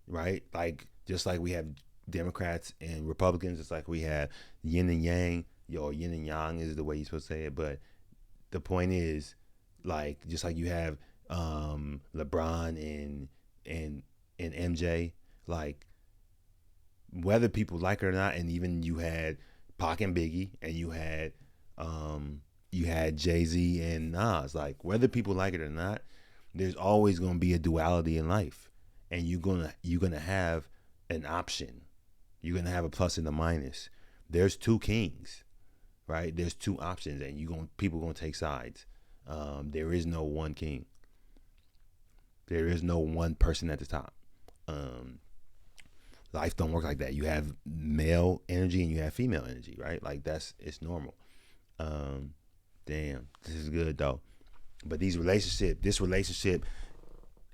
right? Like just like we have Democrats and Republicans, just like we have yin and yang. Yo, yin and yang is the way you're supposed to say it, but the point is, like, just like you have LeBron and and MJ, like whether people like it or not, and even you had Pac and Biggie, and you had Jay Z and Nas. Like whether people like it or not, there's always gonna be a duality in life, and you're gonna have an option. You're gonna have a plus and a minus. There's two kings, right? There's two options, and people gonna take sides. There is no one king. There is no one person at the top. Um, Life don't work like that. You have male energy and you have female energy, right? Like it's normal. Um, Damn, this is good though. But this relationship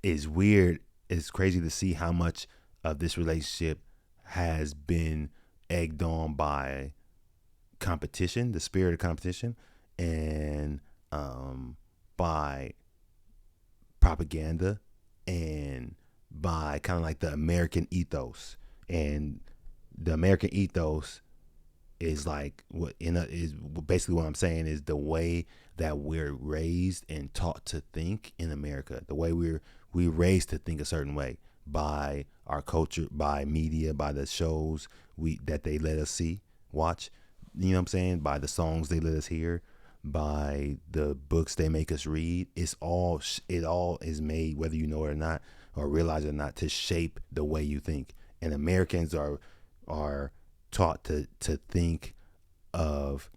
is weird. It's crazy to see how much of this relationship has been egged on by competition, the spirit of competition, and by propaganda, and by kind of like the American ethos. And the American ethos is like is basically what I'm saying is the way that we're raised and taught to think in America. The way we're raised to think a certain way by our culture, by media, by the shows we that they let us see, watch. You know what I'm saying? By the songs they let us hear, by the books they make us read. It all is made, whether you know it or not, or realize it or not, to shape the way you think. And Americans are taught to think of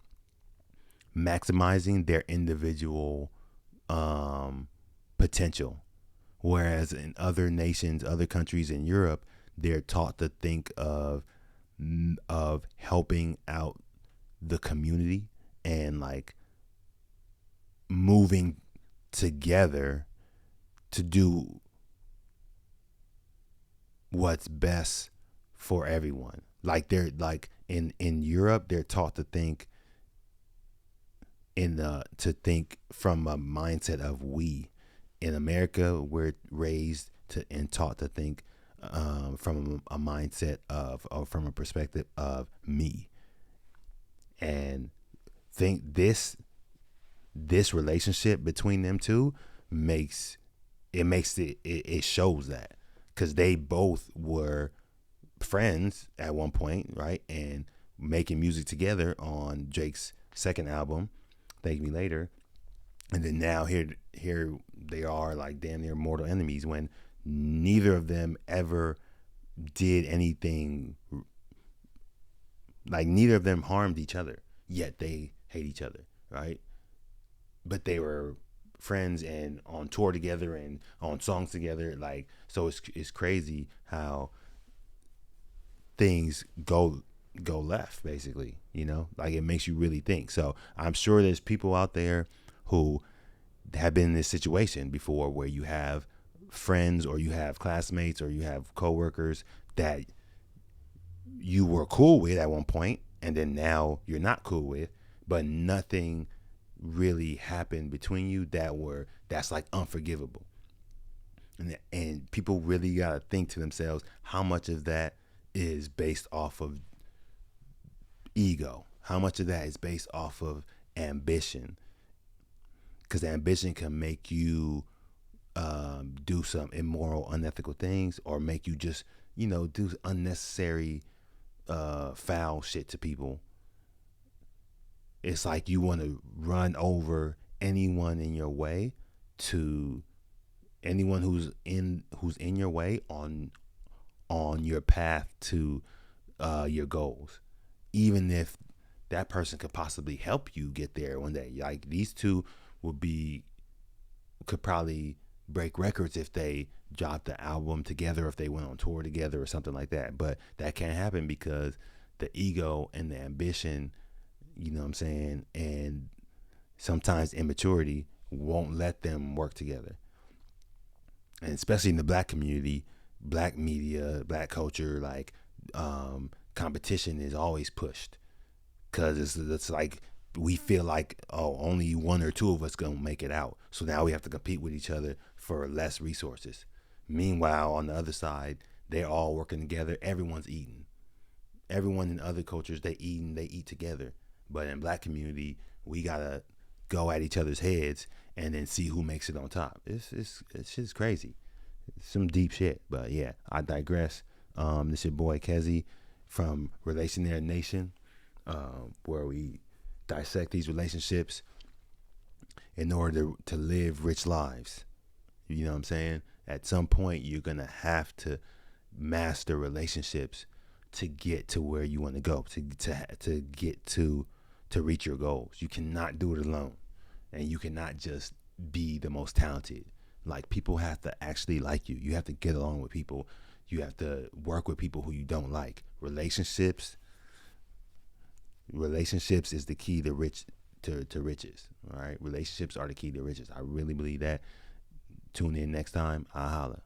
maximizing their individual potential, whereas in other nations, other countries in Europe, they're taught to think of helping out the community, and like moving together to do what's best for everyone. Like they're like in Europe, they're taught to think from a mindset of we. In America, we're raised to and taught to think from a mindset of, or from a perspective of me. And think this relationship between them two makes it shows that, because they both were friends at one point, right? And making music together on Drake's second album, Thank Me Later. And then now here they are, like damn near mortal enemies, when neither of them ever did anything, like neither of them harmed each other, yet they hate each other, right? But they were friends and on tour together and on songs together, like, so it's crazy how things go left, basically, like it makes you really think. So I'm sure there's people out there who have been in this situation before, where you have friends, or you have classmates, or you have coworkers that you were cool with at one point, and then now you're not cool with, but nothing really happened between you that's like unforgivable. And people really got to think to themselves how much of that is based off of ego, how much of that is based off of ambition, because ambition can make you do some immoral, unethical things, or make you just do unnecessary foul shit to people. It's like you want to run over anyone in your way, to anyone who's in your way on your path to your goals, even if that person could possibly help you get there one day. Like these two could probably break records if they dropped the album together, if they went on tour together or something like that. But that can't happen because the ego and the ambition, you know what I'm saying, and sometimes immaturity won't let them work together. And especially in the black community, black media, black culture, like competition is always pushed, because it's like we feel like, oh, only one or two of us gonna make it out, so now we have to compete with each other for less resources. Meanwhile, on the other side, They're all working together. Everyone's eating. Everyone in other cultures, they eat together. But in black community, we gotta go at each other's heads and then see who makes it on top. It's just crazy. It's some deep shit. But yeah, I digress. This your boy Kezi from Relationaire Nation, where we dissect these relationships in order to live rich lives. You know what I'm saying? At some point, you're gonna have to master relationships to get to where you want to go, to get to reach your goals. You cannot do it alone, and you cannot just be the most talented. Like, people have to actually like you. You have to get along with people. You have to work with people who you don't like. Relationships is the key to riches. All right, relationships are the key to riches. I really believe that. Tune in next time. I'll holla.